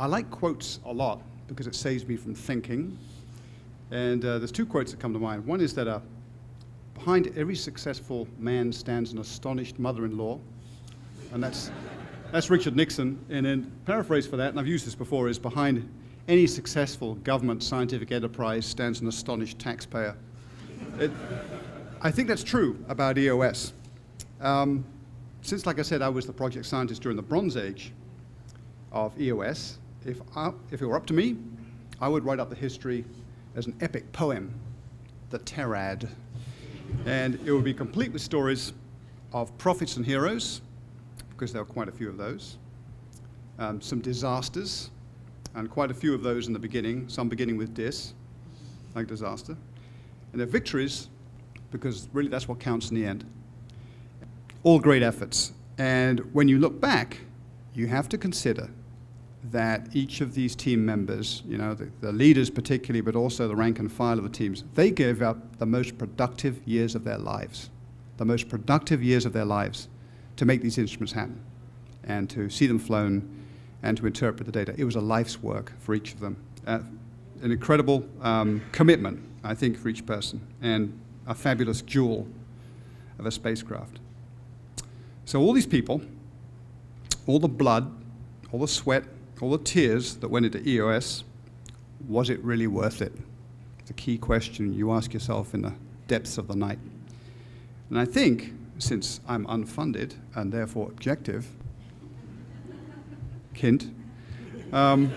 I like quotes a lot because it saves me from thinking. And there's two quotes that come to mind. One is that behind every successful man stands an astonished mother-in-law. And that's Richard Nixon. And then paraphrase for that, and I've used this before, is behind any successful government scientific enterprise stands an astonished taxpayer. I think that's true about EOS. Since, like I said, I was the project scientist during the Bronze Age of EOS, if it were up to me, I would write up the history as an epic poem, the Terrad. And it would be complete with stories of prophets and heroes, because there were quite a few of those, some disasters, and quite a few of those in the beginning, some beginning with dis, like disaster, and their victories, because really that's what counts in the end. All great efforts. And when you look back, you have to consider that each of these team members, you know, the leaders particularly, but also the rank and file of the teams, they gave up the most productive years of their lives, to make these instruments happen and to see them flown and to interpret the data. It was a life's work for each of them. An incredible commitment, I think, for each person, and a fabulous jewel of a spacecraft. So all these people, all the blood, all the sweat, all the tears that went into EOS, was it really worth it? It's a key question you ask yourself in the depths of the night. And I think, since I'm unfunded and therefore objective, hint, I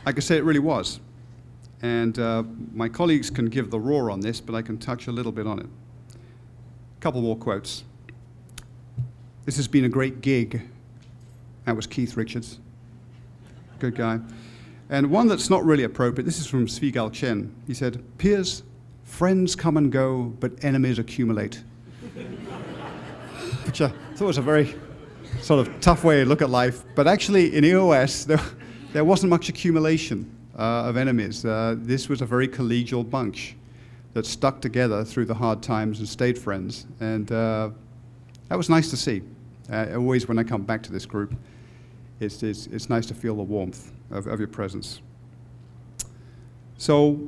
could say it really was. And my colleagues can give the roar on this, but I can touch a little bit on it. A couple more quotes. This has been a great gig. That was Keith Richards. Good guy. And one that's not really appropriate, this is from Svigal Chen. He said, "Piers, friends come and go, but enemies accumulate." Which I thought was a very sort of tough way to look at life. But actually, in EOS, there wasn't much accumulation of enemies. This was a very collegial bunch that stuck together through the hard times and stayed friends. And that was nice to see. Always when I come back to this group, it's nice to feel the warmth of your presence. So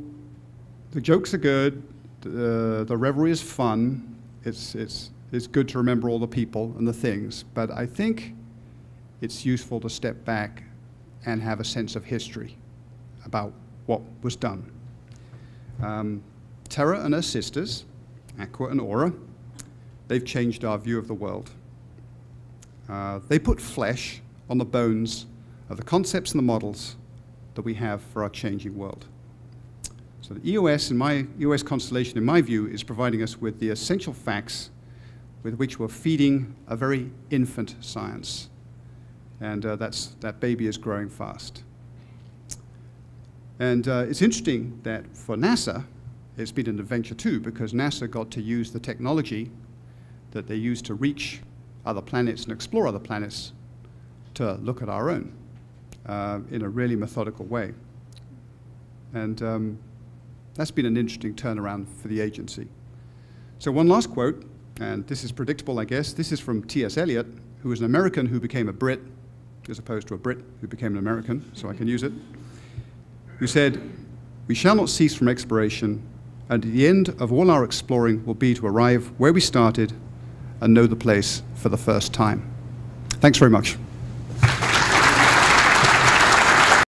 the jokes are good, the revelry is fun, it's good to remember all the people and the things, but I think it's useful to step back and have a sense of history about what was done. Terra and her sisters, Aqua and Aura, they've changed our view of the world. They put flesh on the bones of the concepts and the models that we have for our changing world. So the EOS, in my EOS constellation, in my view, is providing us with the essential facts with which we're feeding a very infant science. And that baby is growing fast. And it's interesting that for NASA, it's been an adventure too, because NASA got to use the technology that they used to reach other planets and explore other planets to look at our own in a really methodical way. And that's been an interesting turnaround for the agency. So one last quote, and this is predictable, I guess. This is from T.S. Eliot, who was an American who became a Brit, as opposed to a Brit who became an American, so I can use it, who said, "We shall not cease from exploration, and at the end of all our exploring will be to arrive where we started and know the place for the first time." Thanks very much.